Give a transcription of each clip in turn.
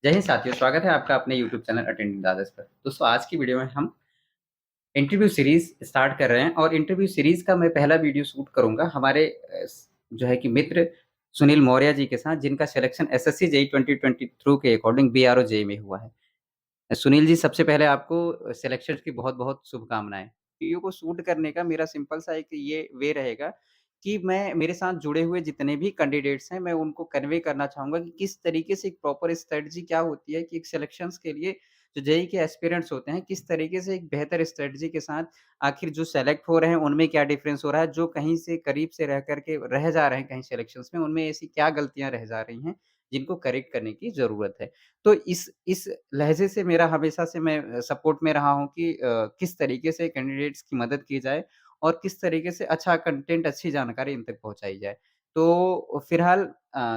जय हिंद साथियों, स्वागत है आपका अपने यूट्यूब चैनल अटेंडिंग दादर्स पर। दोस्तों आज की वीडियो में हम इंटरव्यू सीरीज़ स्टार्ट कर रहे हैं और इंटरव्यू सीरीज़ का मैं पहला वीडियो शूट करूँगा हमारे जो है कि मित्र सुनील मौर्य जी के साथ जिनका सिलेक्शन एसएससी जेईई 2023 के अकॉर्डिंग बीआरओ जेईई में हुआ है। सुनील जी सबसे पहले आपको सिलेक्शन की बहुत-बहुत शुभकामनाएँ। वीडियो को शूट करने का मेरा सिंपल सा एक ये वे रहेगा कि मैं मेरे साथ जुड़े हुए जितने भी कैंडिडेट्स हैं, मैं उनको कन्वे करना चाहूँगा कि किस तरीके से एक प्रॉपर स्ट्रैटेजी क्या होती है कि एक सिलेक्शंस के लिए जो जेईई के एस्पिरेंट्स होते हैं, किस तरीके से एक बेहतर स्ट्रैटेजी के साथ आखिर जो सेलेक्ट हो रहे हैं, उनमें क्या डिफरेंस हो रहा है, जो कहीं से करीब से रह कर के रह जा रहे हैं कहीं सिलेक्शंस में, उनमें ऐसी क्या गलतियाँ रह जा रही हैं, जिनको करेक्ट करने की ज़रूरत है। तो इस लहज़े से मेरा हमेशा से मैं सपोर्ट में रहा हूँ कि किस तरीके से कैंडिडेट्स की मदद की जाए और किस तरीके से अच्छा कंटेंट, अच्छी जानकारी इन तक पहुँचाई जाए। तो फिलहाल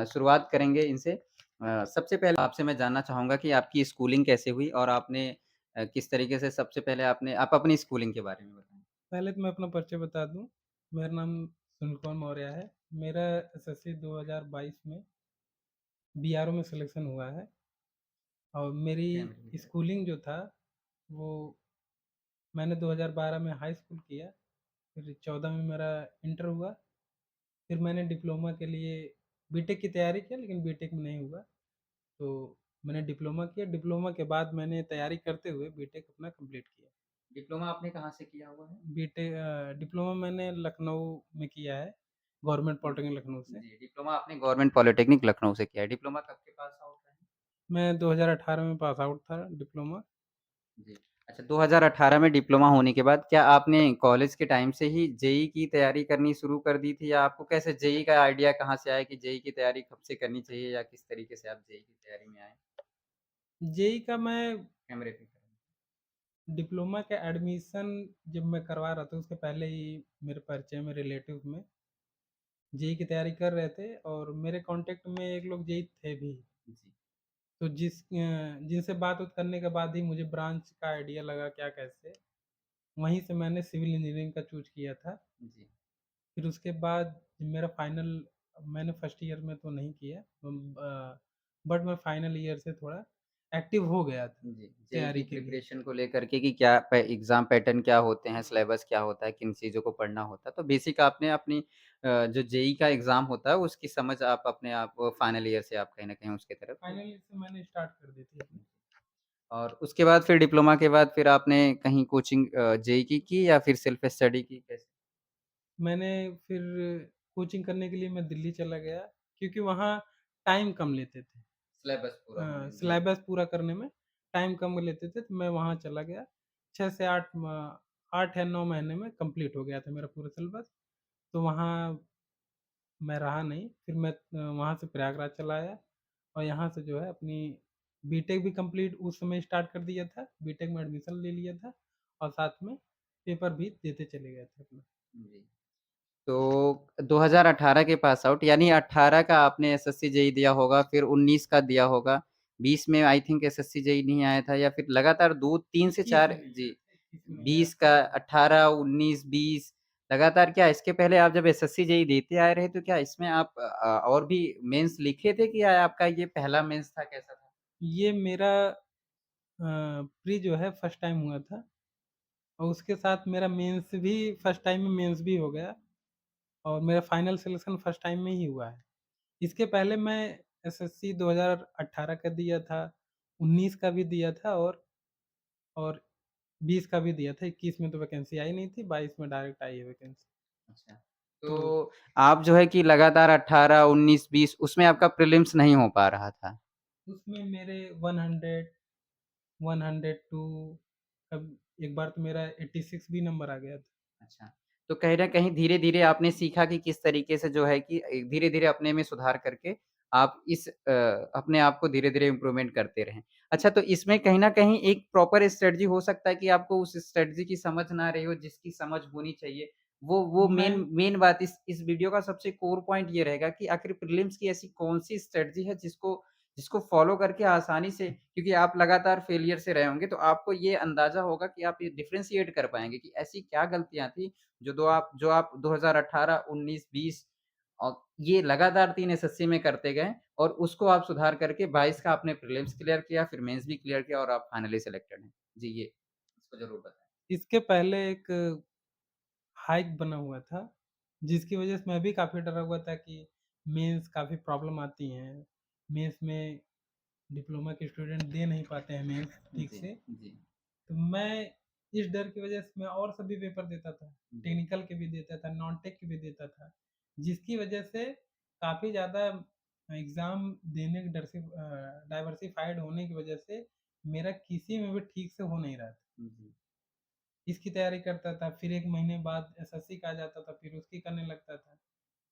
शुरुआत करेंगे इनसे। सबसे पहले आपसे मैं जानना चाहूँगा कि आपकी स्कूलिंग कैसे हुई और आपने किस तरीके से सबसे पहले आप अपनी स्कूलिंग के बारे में बताएँ? पहले तो मैं अपना परिचय बता दूँ। मेरा नाम सुनील कुमार मौर्य है। मेरा एसएससी 2022 में बीआरओ में सिलेक्शन हुआ है और मेरी कैमरे में है। स्कूलिंग जो था वो मैंने 2012 में हाई स्कूल किया, फिर 14 में मेरा इंटर हुआ, फिर मैंने डिप्लोमा के लिए बीटेक की तैयारी किया लेकिन बीटेक में नहीं हुआ। तो मैंने डिप्लोमा किया, डिप्लोमा के बाद मैंने तैयारी करते हुए बीटेक अपना कंप्लीट किया। डिप्लोमा आपने कहाँ से किया हुआ है? डिप्लोमा मैंने लखनऊ में किया है, गवर्नमेंट पॉलिटेक्निक लखनऊ से। जी, डिप्लोमा आपने गवर्नमेंट पॉलिटेक्निक लखनऊ से किया है। डिप्लोमा कब के पास आउट रहे हैं? मैं 2018 में पास आउट था डिप्लोमा। जी। अच्छा 2018 में डिप्लोमा होने के बाद क्या आपने कॉलेज के टाइम से ही जेईई की तैयारी करनी शुरू कर दी थी या आपको कैसे जेईई का आइडिया कहाँ से आया कि जेईई की तैयारी कब से करनी चाहिए या किस तरीके से आप जेईई की तैयारी में आए? जेईई का मैं कैमरे पे करें। डिप्लोमा का एडमिशन जब मैं करवा रहा था उसके पहले ही मेरे परिचय में रिलेटिव में जेईई की तैयारी कर रहे थे और मेरे कॉन्टेक्ट में एक लोग जेईई थे भी। जी, तो जिनसे बात-वात करने के बाद ही मुझे ब्रांच का आइडिया लगा क्या कैसे, वहीं से मैंने सिविल इंजीनियरिंग का चूज़ किया था। जी, फिर उसके बाद मेरा फाइनल मैंने फर्स्ट ईयर में तो नहीं किया, बट मैं फाइनल ईयर से थोड़ा एक्टिव हो गया था जी। जेईई की तैयारी के लिए। प्रिपरेशन को लेकर के कि क्या प एग्ज़ाम पैटर्न क्या होते हैं, सिलेबस क्या होता है, किन चीज़ों को पढ़ना होता है। तो बेसिक आपने अपनी जो जेईई का एग्ज़ाम होता है उसकी समझ आप अपने आप फाइनल ईयर से आप कहीं न कहीं उसकी तरफ फाइनल ईयर से मैंने स्टार्ट कर दी थी अपनी। और उसके बाद फिर डिप्लोमा के बाद फिर आपने कहीं कोचिंग जेईई की या फिर सेल्फ स्टडी की कैसे? मैंने फिर कोचिंग करने के लिए मैं दिल्ली चला गया क्योंकि वहाँ टाइम कम लेते थे। सिलेबस पूरा होने में जी। सिलेबस पूरा करने में टाइम कम लेते थे, तो मैं वहाँ चला गया। 6 से 8 या 9 महीने में कंप्लीट हो गया था मेरा पूरा सिलेबस। तो वहाँ मैं रहा नहीं, फिर मैं वहाँ से प्रयागराज चला आया और यहाँ से जो है अपनी बीटेक भी कंप्लीट उस समय स्टार्ट कर दिया था। बीटेक में एडमिशन ले लिया था और साथ में पेपर भी देते चले गए थे अपना। जी। तो 2018 के पास आउट यानी 18 का आपने एसएससी जेईई दिया होगा, फिर 19 का दिया होगा, 20 में आई थिंक एसएससी जेईई नहीं आया था या फिर लगातार 2 3 से 21 4 में नहीं जी, आया था, 21 में नहीं आया 20 था। का 18, 19, 20 लगातार क्या इसके पहले आप जब एसएससी जेईई देते आए रहे तो क्या इसमें आप और भी मेंस लिखे थे कि या आपका ये पहला मेंस था, कैसा था? ये मेरा प्री जो है फर्स्ट टाइम हुआ था और उसके साथ मेरा मेंस भी फर्स्ट टाइम में मेंस भी हो गया और मेरा फाइनल सिलेक्शन फर्स्ट टाइम में ही हुआ है। इसके पहले मैं एसएससी 2018 का दिया था, 19 का भी दिया था और 20 का भी दिया था। 21 में तो वैकेंसी आई नहीं थी, 22 में डायरेक्ट आई है वैकेंसी। अच्छा। तो तो आप जो है कि लगातार 18, 19, 20 उसमें आपका प्रीलिम्स नहीं हो पा रहा था। उसमें मेरे 100, 102 कब एक बार तो मेरा 86 भी नंबर आ गया था। अच्छा। तो कहीं न कहीं धीरे-धीरे आपने सीखा कि किस तरीके से जो है कि धीरे-धीरे अपने में सुधार करके आप अपने आप को धीरे-धीरे इम्प्रूवमेंट करते रहें। अच्छा तो इसमें कहीं न कहीं एक प्रॉपर स्ट्रैटेजी हो सकता है कि आपको उस स्ट्रैटेजी की समझ ना रही हो जिसकी समझ होनी चाहिए। वो मैं मेन मेन बात इस वीडियो का सबसे कोर पॉइंट ये रहेगा कि आखिर प्रीलिम्स की ऐसी कौन-सी स्ट्रैटेजी है जिसको जिसको फ़ॉलो करके आसानी से क्योंकि आप लगातार फेलियर से रहे होंगे, तो आपको ये अंदाज़ा होगा कि आप ये डिफरेंशिएट कर पाएँगे कि ऐसी क्या गलतियाँ थी जो आप 2018, 19, 20 और ये लगातार 3 एसएससी में करते गए और उसको आप सुधार करके 22 का आपने प्रीलिम्स क्लियर किया, फिर मेंस भी क्लियर किया और आप फाइनली सिलेक्टेड हैं। जी, ये इसको ज़रूर बताएँ। इसके पहले एक हाइक बना हुआ था, जिसकी वजह से मैं भी काफ़ी डरा हुआ था कि मेंस काफ़ी प्रॉब्लम आती हैं। मेंस में डिप्लोमा के स्टूडेंट दे नहीं पाते हैं मेंस ठीक जी, से। जी, तो मैं इस डर की वजह से मैं और सभी पेपर देता था, जी। टेक्निकल के भी देता था, नॉन-टेक के भी देता था, जिसकी वजह से काफ़ी ज़्यादा एग्ज़ाम देने के डर से डाइवर्सिफ़ाइड होने की वजह से मेरा किसी में भी ठीक से हो नहीं रहा था। जी, इसकी तैयारी करता था, फिर 1 महीने बाद एसएससी का आ जाता था, फिर उसकी करने लगता था,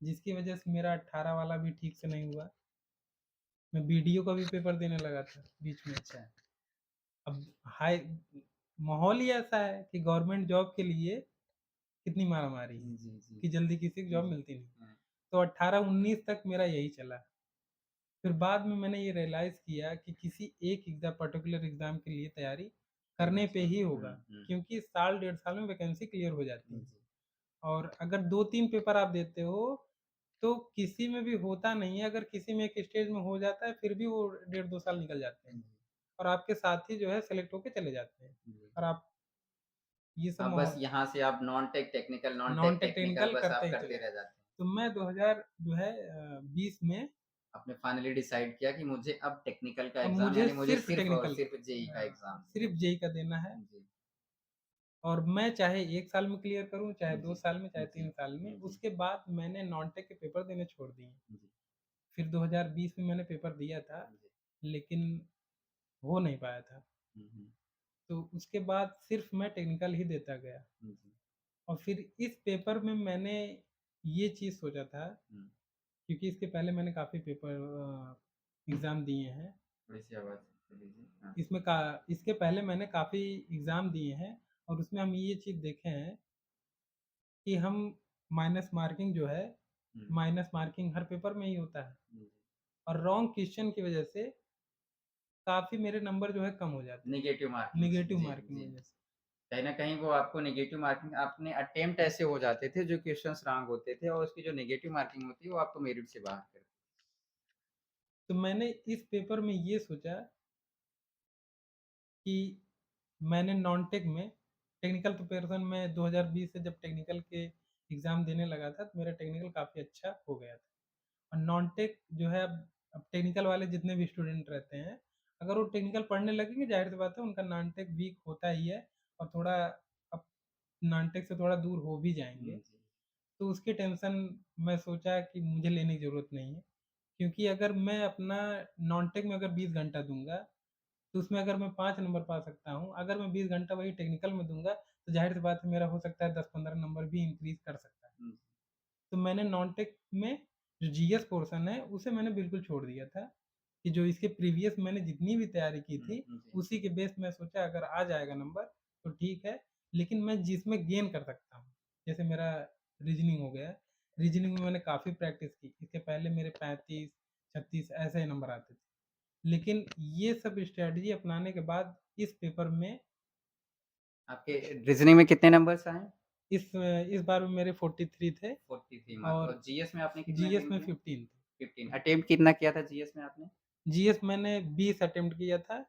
जिसकी वजह से मेरा 18 वाला भी ठीक से नहीं हुआ। मैं बीडीओ का भी पेपर देने लगा था बीच में। अच्छा। अब हाई माहौल ही ऐसा है कि गवर्नमेंट जॉब के लिए कितनी मारामारी है, जी, जी, जी। कि जल्दी किसी को जॉब जी, मिलती नहीं। हाँ। तो 18-19 तक मेरा यही चला। फिर बाद में मैंने ये रियलाइज़ किया कि किसी एक पर्टिकुलर एग्ज़ाम के लिए तैयारी करना करने पे चाहिए। ही होगा, क्योंकि साल डेढ़ साल में वैकेंसी क्लियर हो जाती है। जी। और अगर 2-3 पेपर आप देते हो, तो किसी में भी होता नहीं है, अगर किसी में एक स्टेज में हो जाता है, फिर भी वो डेढ़ 2 साल निकल जाते हैं जी, और आपके साथी जो है सेलेक्ट होके चले जाते हैं जी। और आप ये सब अब बस माहौल यहाँ से आप non-take technical, non non-take tech technical technical बस करते आप ही करते चले रह गए। जाते हैं। तो मैं 2000 जो है 20 में आपने फाइनली डिसाइड किया कि मुझे अब टेक्निकल का अब एग्ज़ाम मुझे यानी मुझे सिर्फ़ सिर्फ़ और टेक्निकल सिर्फ़ जेईई का एग्ज़ाम सिर्फ़ जेईई का देना है जी, और मैं चाहे 1 साल में क्लियर करूँ, चाहे 2 जी, साल में, चाहे जी, 3 साल में। जी, उसके बाद मैंने नॉन टेक के पेपर देने छोड़ दिए। जी, फिर 2020 में मैंने पेपर दिया था, जी। लेकिन हो नहीं पाया था। हुँ, हुँ। तो उसके बाद सिर्फ़ मैं टेक्निकल ही देता गया जी, जी। और फिर इस पेपर में मैंने ये चीज़ सोचा था, हुँ, क्योंकि इसके पहले मैंने काफ़ी पेपर एग्ज़ाम दिए हैं। थोड़ी-सी आवाज़ कर लीजिए। हाँ। इसमें का इसके पहले मैंने काफ़ी एग्ज़ाम दिए हैं और उसमें हम ये चीज़ देखे हैं कि हम माइनस मार्किंग जो है, हुँ, माइनस मार्किंग हर पेपर में ही होता है जी। और रॉन्ग क्वेश्चन की वज़ह से काफ़ी मेरे नंबर जो है कम हो जाते हैं, नेगेटिव मार्किंग्स नेगेटिव जी, मार्किंग जी। की वज़ह से। कहीं न कहीं वो आपको नेगेटिव मार्किंग अपने अटेम्प्ट ऐसे हो जाते थे जो क्वेश्चन्स रॉन्ग होते थे और उसकी जो नेगेटिव मार्किंग होती है वो आपको मेरिट से बाहर कर तो मैंने इस पेपर में ये सोचा कि मैंने नॉन-टेक में टेक्निकल प्रिपरेशन में 2020 से जब टेक्निकल के एग्ज़ाम देने लगा था, तो मेरा टेक्निकल काफ़ी अच्छा हो गया था। और नॉन-टेक जो है अब टेक्निकल वाले जितने भी स्टूडेंट रहते हैं, अगर वो टेक्निकल पढ़ने लगेंगे, ज़ाहिर-सी बात है उनका नॉन-टेक वीक होता ही है और थोड़ा अब नॉन-टेक से थोड़ा दूर हो भी जाएँगे। जी। तो उसकी टेंशन मैं सोचा कि मुझे लेने की ज़रूरत नहीं है, क्योंकि अगर मैं अपना नॉन-टेक में अगर 20 घंटा दूँगा, तो उसमें अगर मैं 5 नंबर पा सकता हूँ, अगर मैं 20 घंटा वही टेक्निकल में दूँगा, तो ज़ाहिर-सी बात है मेरा हो सकता है 10-15 नंबर भी इंक्रीज़ कर सकता है। हुँ, तो मैंने नॉन-टेक में जो जीएस पोर्शन है, उसे मैंने बिल्कुल छोड़ दिया था, कि जो इसके प्रीवियस मैंने जितनी भी तैयारी की थी, जी। उसी के बेस मैं सोचा अगर आ जाएगा नंबर तो ठीक है, लेकिन मैं जिसमें गेन कर सकता हूँ, जैसे मेरा रीज़निंग हो गया, रीज़निंग में मैंने काफ़ी प्रैक्टिस की, इसके पहले मेरे 35, 36 ऐसे ही नंबर आते थे। लेकिन ये सब स्ट्रैटेजी अपनाने के बाद इस पेपर में आपके रीज़निंग में कितने नंबर्स आए? इस बार में मेरे 43 थे 43 मार्क्स और और जीएस में आपने कितने जीएस अटेम्प्ट में किए? 15 थे। 15 अटेम्प्ट कितना किया था जीएस में आपने? जीएस मैंने 20 अटेम्प्ट किया था,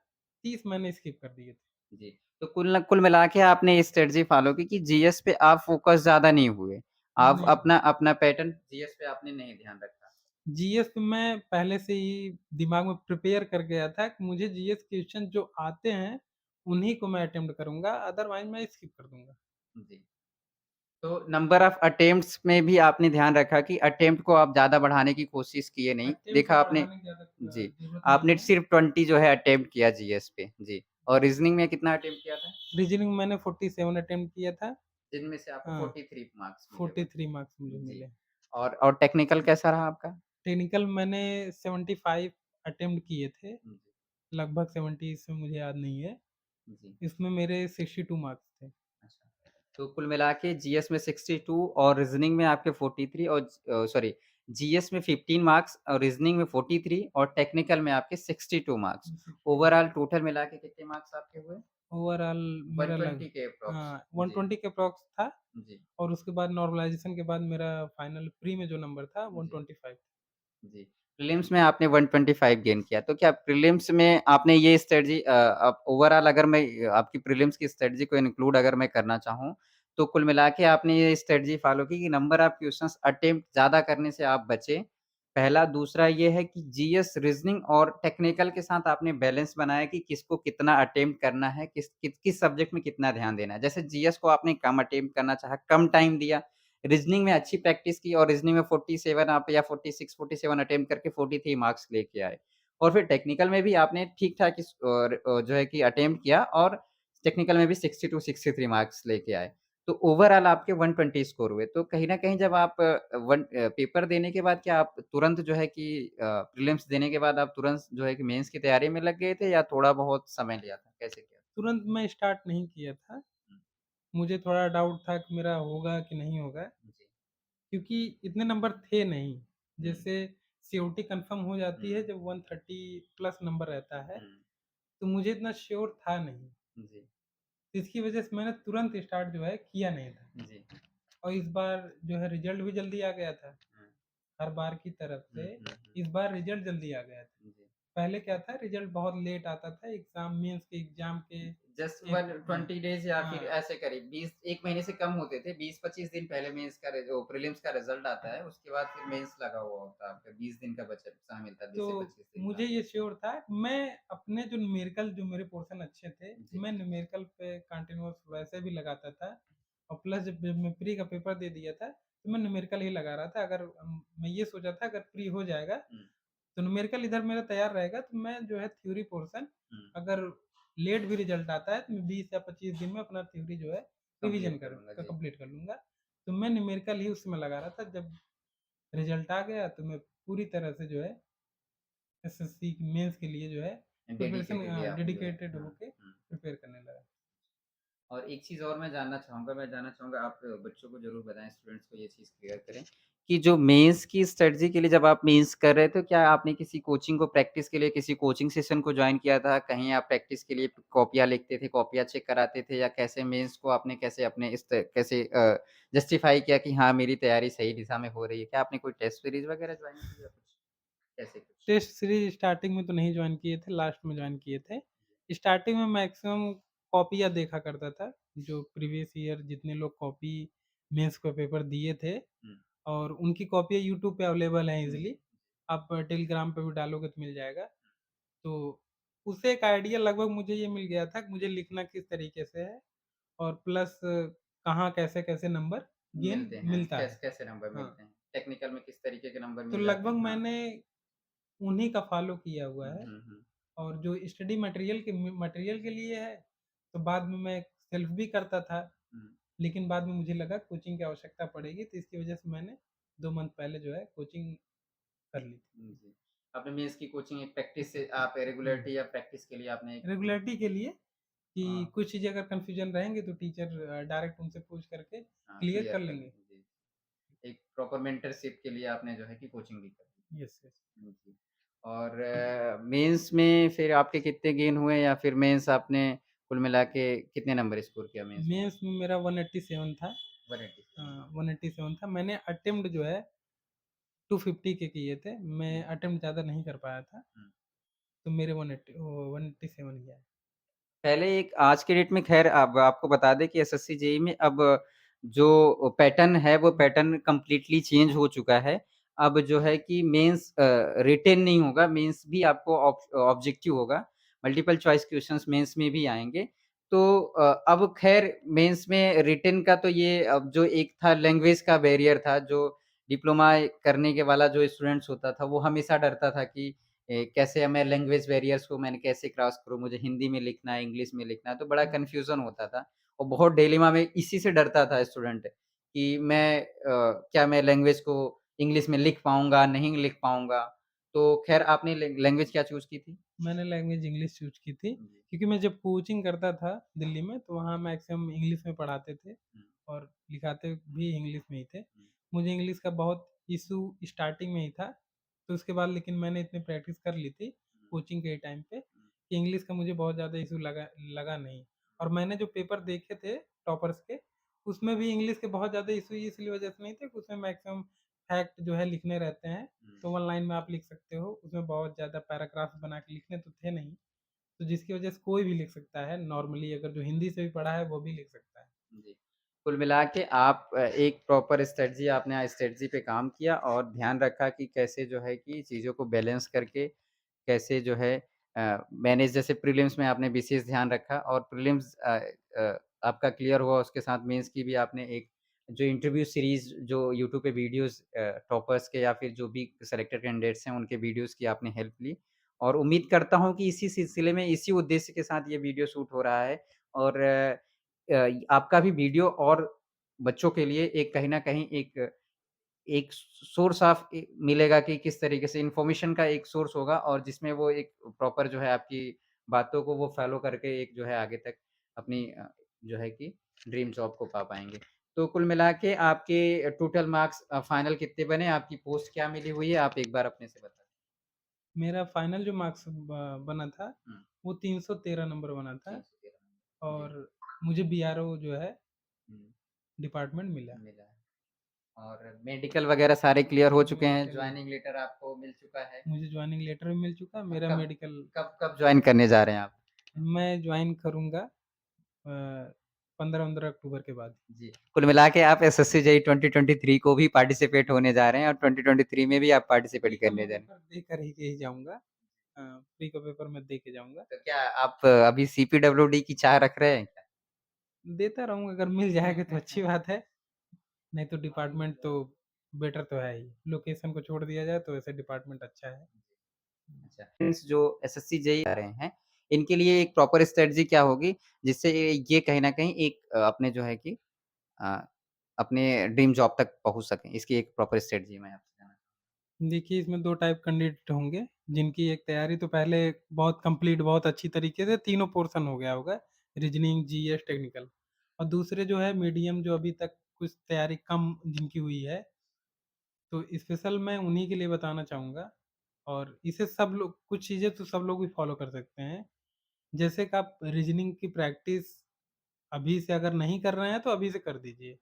30 मैंने स्किप कर दिए थे। जी, तो कुल मिला के आपने ये स्ट्रैटेजी फ़ॉलो की कि जीएस पे आप फ़ोकस ज़्यादा नहीं हुए। आप नहीं, अपना अपना पैटर्न जीएस पे आपने नहीं ध्यान रखा। जीएस तो मैं पहले से ही दिमाग में प्रिपेयर कर गया था कि मुझे जीएस क्वेश्चन जो आते हैं, उन्हीं को मैं अटेम्प्ट करूँगा, अदरवाइज़ मैं स्किप कर दूँगा। जी, तो नंबर ऑफ अटेम्प्ट्स में भी आपने ध्यान रखा कि अटेम्प्ट को आप ज़्यादा बढ़ाने की कोशिश किए नहीं। अटेम्प्ट को देखा आपने बढ़ाने की ज़्यादा जी, ज़रूरत नहीं आपने है। सिर्फ़ 20 जो है अटेम्प्ट किया जीएस पे। जी, और रीज़निंग में कितना अटेम्प्ट किया था? रीज़निंग मैंने 47 अटेम्प्ट किया था। जिनमें से आपको हाँ, 43 मार्क्स मिले होंगे। 43 मार्क्स मुझे जी, मिले। और टेक्निकल कैसा रहा आपका? टेक्निकल मैंने 75 अटेम्प्ट किए थे, जी, लगभग 70 इसमें मुझे याद नहीं है। जी, इसमें मेरे 62 मार्क्स थे। अच्छा। तो कुल मिला के जीएस में 62 और रीज़निंग में आपके 43 और सॉरी जीएस में 15 मार्क्स और रीज़निंग में 43 और टेक्निकल में आपके 62 मार्क्स। ओवरऑल टोटल मिला के कितने मार्क्स आपके हुए? ओवरऑल मेरा लग 120 के अप्रॉक्स? हाँ, जी, 120 के अप्रॉक्स था जी, और उसके बाद नॉर्मलाइज़ेशन के बाद मेरा फाइनल प्री में जो नंबर था जी। 125। जी। प्रीलिम्स में आपने 125 गेन किया, तो क्या प्रीलिम्स में आपने ये स्ट्रैटेजी अब ओवरऑल अगर मैं आपकी प्रीलिम्स की स्ट्रैटेजी को इंक्लूड अगर मैं करना चाहूँ, तो कुल मिला के आपने ये स्ट्रैटेजी फ़ॉलो की कि नंबर ऑफ क्वेश्चन्स अटेम्प्ट ज़्यादा करने से आप बचे। पहला, दूसरा ये है कि जीएस, रीज़निंग और टेक्निकल के साथ आपने बैलेंस बनाया कि किसको कितना अटेम्प्ट करना है, किस सब्जेक्ट में कितना ध्यान देना है। जैसे जीएस को आपने कम अटेम्प्ट करना चाहा, कम टाइम दिया, रीज़निंग में अच्छी प्रैक्टिस की और रीज़निंग में 47 आप या 46-47 अटेम्प्ट करके 43 मार्क्स लेके आए। और फिर टेक्निकल में भी आपने ठीक-ठाक जो है कि अटेम्प्ट किया और टेक्निकल में भी 62-63 मार्क्स लेके आए। तो ओवरऑल आपके 120 स्कोर हुए। तो कहीं न कहीं जब आप पेपर देने के बाद क्या आप तुरंत जो है कि प्रीलिम्स देने के बाद आप तुरंत जो है कि मेंस की तैयारी में लग गए थे या थोड़ा-बहुत समय लिया था? कैसे किया? तुरंत मैं स्टार्ट नहीं किया था। हुँ, मुझे थोड़ा डाउट था कि मेरा होगा कि नहीं होगा, जी। क्योंकि इतने नंबर थे नहीं। हुँ, जैसे सीओटी कन्फर्म हो जाती है हुँ, जब 130 प्लस नंबर रहता है, हुँ, तो मुझे इतना श्योर था नहीं। जी, इसकी वजह से मैंने तुरंत स्टार्ट जो है किया नहीं था जी। और इस बार जो है रिज़ल्ट भी जल्दी आ गया था, हुँ, हर बार की तरफ हुँ, से हुँ, हुँ। इस बार रिज़ल्ट जल्दी आ गया था। जी। पहले क्या था रिज़ल्ट बहुत लेट आता था मेंस के एग्ज़ाम के जस्ट 1 हाँ, 120 डेज़ या फिर हाँ, ऐसे करीब 20 1 महीने से कम होते थे। 20-25 दिन पहले मेंस का वो प्रीलिम्स का रिज़ल्ट आता है, उसके बाद फिर मेंस लगा हुआ होता है आपका 20 दिन का बचत समय मिलता है, तो 20 से 25 दिन मुझे का। ये श्योर था मैं अपने जो मेरे पोर्शन अच्छे थे, जी। मैं न्यूमेरिकल पे कंटीन्यूअस वैसे भी लगाता था और प्लस जब मैं प्री का पेपर दे दिया था, तो मैं न्यूमेरिकल ही लगा रहा था। अगर मैं ये सोचा था अगर प्री हो जाएगा, हुँ, तो न्यूमेरिकल इधर मेरा तैयार रहेगा, तो मैं जो है थ्योरी पोर्शन हुँ, अगर लेट भी रिज़ल्ट आता है, तो मैं 20 या 25 दिन में अपना थ्योरी जो है रिवीजन कंप्लीट कर लूँगा। जी। कंप्लीट कर लूँगा। तो मैं न्यूमेरिकल ही उस समय लगा रहा था। जब रिज़ल्ट आ गया, तो मैं पूरी तरह से जो है एसएससी मेंस के लिए जो है डेडिकेटेडली आप जो है डेडिकेटेड हाँ, होके हुँ। प्रिपेयर करने लगा। और एक चीज़ और मैं जानना चाहूँगा आप बच्चों को ज़रूर बताएँ, स्टूडेंट्स को ये चीज़ क्लियर करें कि जो मेंस की स्ट्रैटेजी के लिए जब आप मेंस कर रहे थे, क्या आपने किसी कोचिंग को प्रैक्टिस के लिए किसी कोचिंग सेशन को जॉइन किया था? कहीं आप प्रैक्टिस के लिए कॉपियाँ लिखते थे, कॉपियाँ चेक कराते थे या कैसे मेंस को आपने कैसे अपने कैसे जस्टिफाई किया कि हाँ, मेरी तैयारी सही दिशा में हो रही है? क्या आपने कोई टेस्ट सीरीज़ वगैरह जॉइन की या कुछ? कैसे कुछ? टेस्ट सीरीज़ स्टार्टिंग में तो नहीं जॉइन किए थे, लास्ट में जॉइन किए थे। स्टार्टिंग में मैक्सिमम कॉपियाँ देखा करता था, जो प्रीवियस ईयर जितने लोग कॉपी मेंस का पेपर दिए थे हुँ, और उनकी कॉपियाँ यूट्यूब पे अवेलेबल हैं जी, ईज़िली। आप टेलीग्राम पे भी डालोगे तो मिल जाएगा। तो उससे एक आइडिया लगभग मुझे ये मिल गया था कि मुझे लिखना किस तरीके से है और प्लस कहाँ कैसे-कैसे नंबर गेन मिलते हैं, मिलता है। कैसे नंबर हाँ, मिलते हैं? टेक्निकल में किस तरीके के नंबर तो मिल जाते लगभग हैं? हाँ। मैंने उन्हीं का फ़ॉलो किया हुआ हुँ, है हुँ, हुँ, और जो स्टडी मटेरियल के लिए है, तो बाद में मैं सेल्फ भी करता था, हुँ, लेकिन बाद में मुझे लगा कोचिंग की आवश्यकता पड़ेगी, तो इसकी वजह से मैंने 2 मंथ पहले जो है कोचिंग कर ली थी। जी। आपने मेंस की कोचिंग एक प्रैक्टिस से आप हुँ, रेगुलरिटी या प्रैक्टिस के लिए आपने एक रेगुलरिटी के लिए कि हाँ, कुछ चीज़ें अगर कन्फ्यूज़न रहेंगे तो टीचर डायरेक्ट उनसे पूछ करके हाँ, क्लियर क्लियर कर कर लेंगे। लेंगे, जी। एक प्रॉपर मेंटरशिप के लिए आपने जो है कि कोचिंग भी कर ली। Yes, yes. जी। और मेंस में फिर आपके कितने गेन हुए या फिर मेंस आपने कुल मिला के कितने नंबर स्कोर किया मेंस में? मेंस में मेरा 187 था। 187 187 था। मैंने अटेम्प्ट जो है 250 के किए थे। मैं हुँ, अटेम्प्ट ज़्यादा नहीं कर पाया था, हुँ। तो मेरे 187 ही आए। पहले एक आज के डेट में ख़ैर अब आपको बता दें कि एसएससी जेईई में अब जो पैटर्न है वो पैटर्न कंप्लीटली चेंज हो चुका है। अब जो है कि मेंस रिटेन नहीं होगा, मेंस भी आपको ऑब्जेक्टिव होगा। मल्टीपल चॉइस क्वेश्चंस मेंस में भी आएँगे। तो अब ख़ैर मेंस में रिटेन का तो ये अब जो एक था लैंग्वेज का बैरियर था, जो डिप्लोमा करने के वाला जो स्टूडेंट्स होता था, वो हमेशा डरता था कि कैसे मैं लैंग्वेज बैरियर्स को मैंने कैसे क्रॉस करूँ, मुझे हिंदी में लिखना है, इंग्लिश में लिखना है, तो बड़ा कन्फ्यूज़न होता था और बहुत डिलेमा में इसी से डरता था स्टूडेंट कि क्या मैं लैंग्वेज को इंग्लिश में लिख पाऊँगा, नहीं लिख पाऊँगा? तो ख़ैर आपने लैंग्वेज क्या चूज़ की थी? मैंने लैंग्वेज इंग्लिश चूज़ की थी, जी। क्योंकि मैं जब कोचिंग करता था दिल्ली में, तो वहाँ मैक्सिमम इंग्लिश में पढ़ाते थे हुँ, और लिखाते भी इंग्लिश में ही थे। हुँ, मुझे इंग्लिश का बहुत इश्यू स्टार्टिंग में ही था, तो उसके बाद लेकिन मैंने इतनी प्रैक्टिस कर ली थी हुँ, कोचिंग के टाइम पे हुँ, कि इंग्लिश का मुझे बहुत ज़्यादा इश्यू लगा लगा नहीं। और मैंने जो पेपर देखे थे टॉपर्स के, उसमें भी इंग्लिश के बहुत ज़्यादा इश्यू इसलिए वजह से नहीं थे कि उसमें मैक्सिमम फैक्ट जो है लिखने रहते हैं, हुँ। तो 1 लाइन में आप लिख सकते हो, उसमें बहुत ज़्यादा पैराग्राफ बना के लिखने तो थे नहीं, तो जिसकी वजह से कोई भी लिख सकता है, नॉर्मली अगर जो हिंदी से भी पढ़ा है, वो भी लिख सकता है। जी। कुल मिला के आप एक प्रॉपर स्ट्रैटेजी आपने स्ट्रैटेजी पे काम किया और ध्यान रखा कि कैसे जो है कि चीज़ों को बैलेंस करके कैसे जो है मैनेज जैसे प्रीलिम्स में आपने विशेष ध्यान रखा और प्रीलिम्स आपका क्लियर हुआ उसके साथ मेंस की भी आपने एक जो इंटरव्यू सीरीज़ जो यूट्यूब पे वीडियोज़ टॉपर्स के या फिर जो भी सेलेक्टेड कैंडिडेट्स हैं उनके वीडियोज़ की आपने हेल्प ली और उम्मीद करता हूँ कि इसी सिलसिले में इसी उद्देश्य के साथ ये वीडियो शूट हो रहा है और आपका भी वीडियो और बच्चों के लिए एक कहीं न कहीं एक एक सोर्स ऑफ मिलेगा कि किस तरीके से इन्फॉर्मेशन का एक सोर्स होगा और जिसमें वो एक प्रॉपर जो है आपकी बातों को वो फ़ॉलो करके एक जो है आगे तक अपनी जो है कि ड्रीम जॉब को पा पाएँगे। तो कुल मिला के आपके टोटल मार्क्स फाइनल कितने बने? आपकी पोस्ट क्या मिली हुई है? आप एक बार अपने से बता मेरा फाइनल जो मार्क्स बना था, हुँ, वो 313 नंबर बना था 313 जी। और मुझे बीआरओ जो है हुँ, डिपार्टमेंट मिला। मिला है और मेडिकल वगैरह सारे क्लियर हो चुके हैं, मेडिकल जॉइनिंग लेटर आपको मिल चुका है? मुझे जॉइनिंग लेटर भी मिल चुका, और मेरा कब मेडिकल कब जॉइन करने जा रहे हैं आप? मैं जॉइन करूँगा 15-15 अक्टूबर के बाद। जी, कुल मिला के आप एसएससी जेईई 2023 को भी पार्टिसिपेट होने जा रहे हैं और 2023 में भी आप प्री पार्टिसिपेट का करने मैं जा रहे हैं। पेपर दे कर ही जाऊँगा। प्री का पेपर मैं दे के जाऊँगा। तो क्या आप अभी सीपीडब्ल्यूडी की चाह रख रहे हैं क्या? देता रहूँगा, अगर मिल जाएगा तो अच्छी बात है, नहीं तो डिपार्टमेंट तो बेटर तो है ही। लोकेशन को छोड़ दिया जाए तो वैसे डिपार्टमेंट अच्छा है। अच्छा, मीन्स जो एसएससी जेईई आ रहे हैं, इनके लिए एक प्रॉपर स्ट्रैटेजी क्या होगी, जिससे ये कहीं न कहीं एक अपने जो है कि अ, अपने ड्रीम जॉब तक पहुँच सकें? इसकी एक प्रॉपर स्ट्रैटेजी मैं आपसे जानना देखिए, इसमें 2 टाइप कैंडिडेट होंगे, जिनकी एक तैयारी तो पहले बहुत कंप्लीट बहुत अच्छी तरीके से तीनों पोर्शन हो गया होगा, रीजनिंग, जीएस, टेक्निकल और दूसरे जो है मीडियम जो अभी तक कुछ तैयारी कम जिनकी हुई है, तो स्पेशल मैं उन्हीं के लिए बताना चाहूँगा और इसे सब लोग कुछ चीज़ें तो सब लोग भी फॉलो कर सकते हैं। जैसे कि आप रीजनिंग की प्रैक्टिस अभी से अगर नहीं कर रहे हैं, तो अभी से कर दीजिए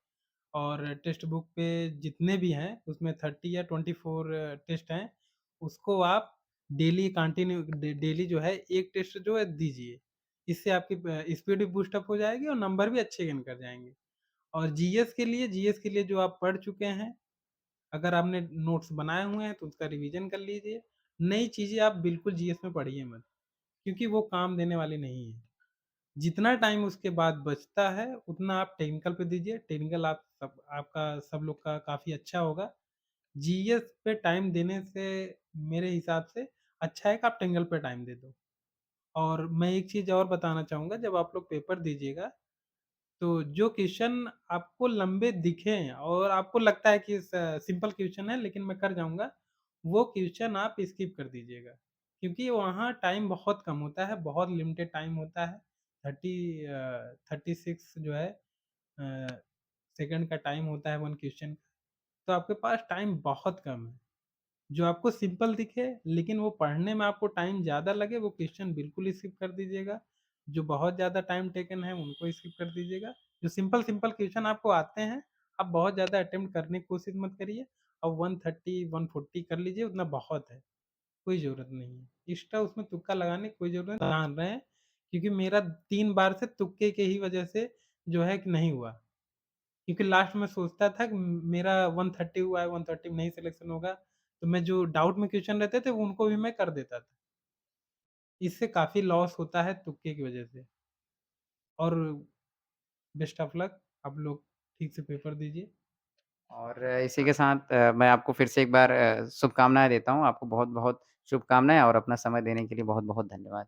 और टेक्स्ट बुक पे जितने भी हैं, उसमें 30 या 24 टेस्ट हैं, उसको आप डेली कंटिन्यू डेली जो है 1 टेस्ट जो है दीजिए। इससे आपकी स्पीड भी बूस्ट अप हो जाएगी और नंबर भी अच्छे गेन कर जाएँगे। और जीएस के लिए जो आप पढ़ चुके हैं, अगर आपने नोट्स बनाए हुए हैं, तो उसका रिवीजन कर लीजिए। नई चीज़ें आप बिल्कुल जीएस में पढ़िए मत, क्योंकि वो काम देने वाली नहीं है। जितना टाइम उसके बाद बचता है, उतना आप टेक्निकल पे दीजिए। टेक्निकल आपका सब लोग का काफ़ी अच्छा होगा। जीएस पे टाइम देने से मेरे हिसाब से अच्छा है कि आप टेक्निकल पे टाइम दे दो। और मैं एक चीज़ और बताना चाहूँगा, जब आप लोग पेपर दीजिएगा, तो जो क्वेश्चन आपको लंबे दिखें और आपको लगता है कि सिंपल क्वेश्चन है लेकिन मैं कर जाऊँगा, वो क्वेश्चन आप स्किप कर दीजिएगा। क्योंकि वहाँ टाइम बहुत कम होता है, बहुत लिमिटेड टाइम होता है। 36 जो है सेकंड का टाइम होता है 1 क्वेश्चन का, तो आपके पास टाइम बहुत कम है। जो आपको सिंपल दिखे लेकिन वो पढ़ने में आपको टाइम ज़्यादा लगे, वो क्वेश्चन बिल्कुल स्किप कर दीजिएगा। जो बहुत ज़्यादा टाइम टेकन है उनको स्किप कर दीजिएगा। जो सिंपल-सिंपल क्वेश्चन आपको आते हैं, आप बहुत ज़्यादा अटेम्प्ट करने की कोशिश मत करिए और 130, 140 कर लीजिए, उतना बहुत है, कोई ज़रूरत नहीं है। एक्स्ट्रा उसमें तुक्का लगाने की कोई ज़रूरत जान रहे हैं, क्योंकि मेरा 3 बार से तुक्के के ही वजह से जो है कि नहीं हुआ। क्योंकि लास्ट में सोचता था कि मेरा 130 हुआ है, 130 में नहीं सिलेक्शन होगा, तो मैं जो डाउट में क्वेश्चन रहते थे, उनको भी मैं कर देता था। इससे काफ़ी लॉस होता है तुक्के की वजह से और बेस्ट ऑफ लक, आप लोग ठीक से पेपर दीजिए। और इसी के साथ मैं आपको फिर से एक बार शुभकामनाएँ देता हूँ। आपको बहुत-बहुत शुभकामनाएँ और अपना समय देने के लिए बहुत-बहुत धन्यवाद।